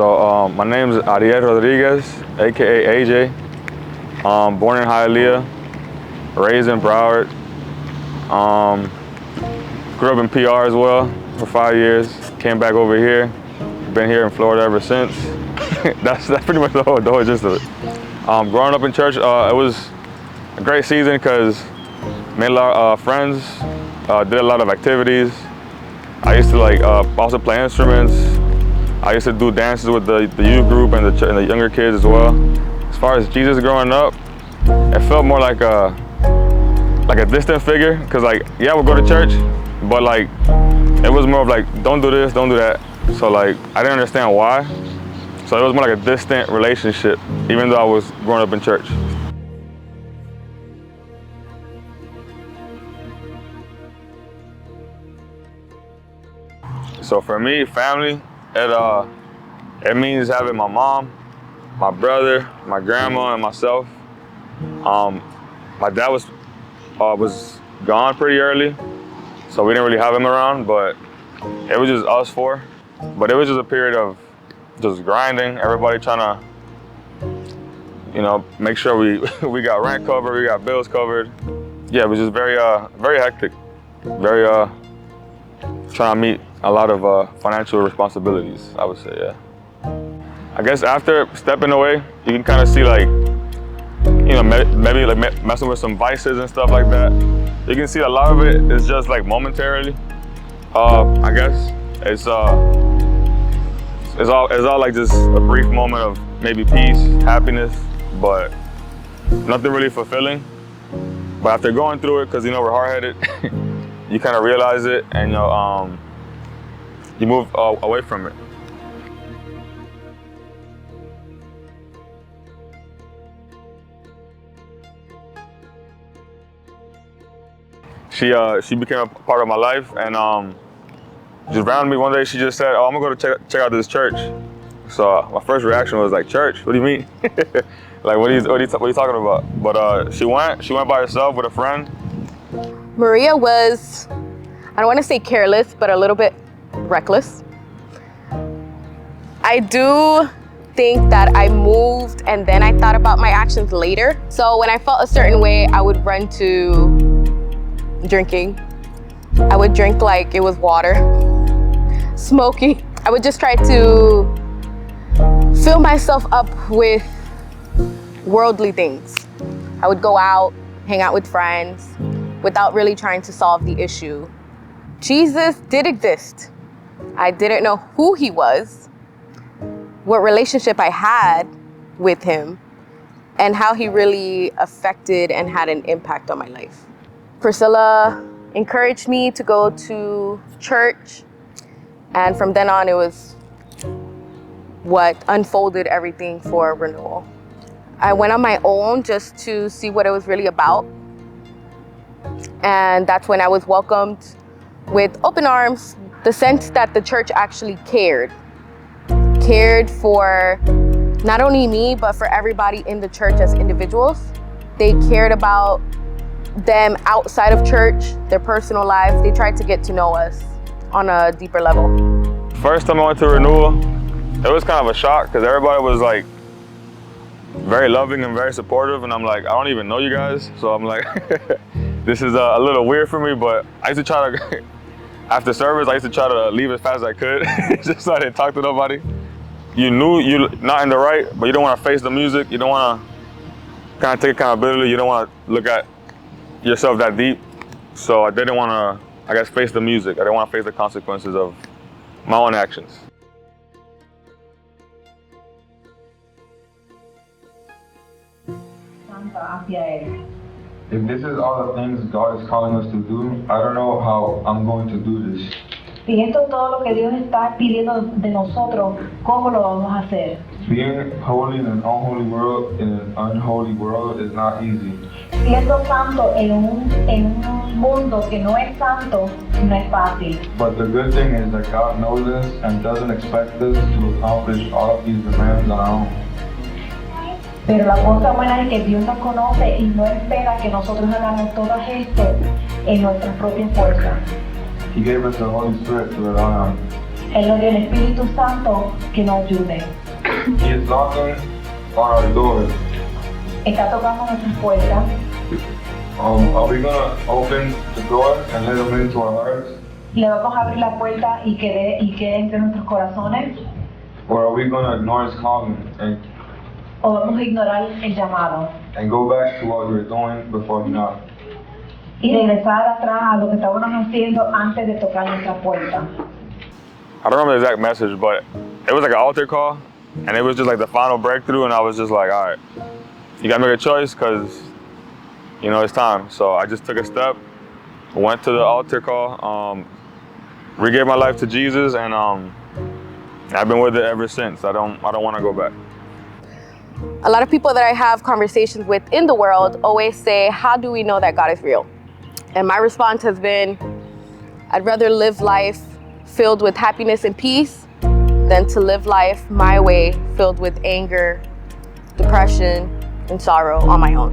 So my name is Ariel Rodriguez, aka AJ. Born in Hialeah, raised in Broward. Grew up in PR as well for 5 years. Came back over here. Been here in Florida ever since. that's pretty much the whole gist of it. Growing up in church, it was a great season because made a lot of friends, did a lot of activities. I used to also play instruments. I used to do dances with the youth group and the younger kids as well. As far as Jesus growing up, it felt more like a distant figure, because yeah, we'll go to church, but it was more of don't do this, don't do that. So I didn't understand why. So it was more like a distant relationship, even though I was growing up in church. So for me, family, it means having my mom, my brother, my grandma, and myself. My dad was gone pretty early, so we didn't really have him around, but it was just us four. But it was just a period of just grinding, everybody trying to, make sure we got rent covered, we got bills covered. Yeah, it was just very hectic, very trying to meet a lot of financial responsibilities, I would say, yeah. I guess after stepping away, you can kind of see maybe messing with some vices and stuff like that. You can see a lot of it is just momentarily. I guess it's all just a brief moment of maybe peace, happiness, but nothing really fulfilling. But after going through it, because we're hard-headed, you kind of realize it, and you move away from it. She became a part of my life, and just randomly one day she just said, "Oh, I'm gonna go to check out this church." So my first reaction was church? What do you mean? What are you talking about? But she went by herself with a friend. Maria was, I don't want to say careless, but a little bit reckless. I do think that I moved and then I thought about my actions later. So when I felt a certain way, I would run to drinking. I would drink like it was water. Smoking. I would just try to fill myself up with worldly things. I would go out, hang out with friends without really trying to solve the issue. Jesus did exist. I didn't know who he was, what relationship I had with him, and how he really affected and had an impact on my life. Priscilla encouraged me to go to church, and from then on, it was what unfolded everything for Renewal. I went on my own just to see what it was really about, and that's when I was welcomed with open arms, the sense that the church actually cared for not only me, but for everybody in the church as individuals. They cared about them outside of church, their personal lives. They tried to get to know us on a deeper level. First time I went to Renewal, it was kind of a shock because everybody was very loving and very supportive, and I'm I don't even know you guys, so I'm this is a little weird for me, but I used to try to, after service, I used to try to leave as fast as I could, just so I didn't talk to nobody. You knew you're not in the right, but you don't want to face the music, you don't want to kind of take accountability, you don't want to look at yourself that deep. So I didn't want to, face the music. I didn't want to face the consequences of my own actions. If this is all the things God is calling us to do, I don't know how I'm going to do this. Si esto es todo lo que Dios está pidiendo de nosotros, ¿cómo lo vamos a hacer? Being holy in an unholy world, is not easy. Siendo santo en un mundo que no es santo, no es fácil. But the good thing is that God knows us and doesn't expect us to accomplish all of these demands on our own. Pero la cosa buena es que Dios nos conoce y no espera que nosotros hagamos todo esto en nuestras propias fuerzas. He gave us the Holy Spirit to rely on. Él nos dio el Espíritu Santo que nos ayude. He is knocking on our doors. Está tocando nuestras puertas. Are we gonna open the door and let him into our hearts? Le vamos a abrir la puerta y que entre nuestros corazones. Or are we gonna ignore his calling O vamos a ignorar el llamado. and go back to what we were doing before he knocked? Y regresar atrás a lo que estábamos haciendo antes de tocar nuestra puerta. I don't remember the exact message, but it was like an altar call, and it was just like the final breakthrough, and I was just like, all right, you gotta make a choice, because, you know, it's time. So I just took a step, went to the altar call, re-gave my life to Jesus, and I've been with it ever since. I don't want to go back. A lot of people that I have conversations with in the world always say, how do we know that God is real? And my response has been, I'd rather live life filled with happiness and peace than to live life my way, filled with anger, depression, and sorrow on my own.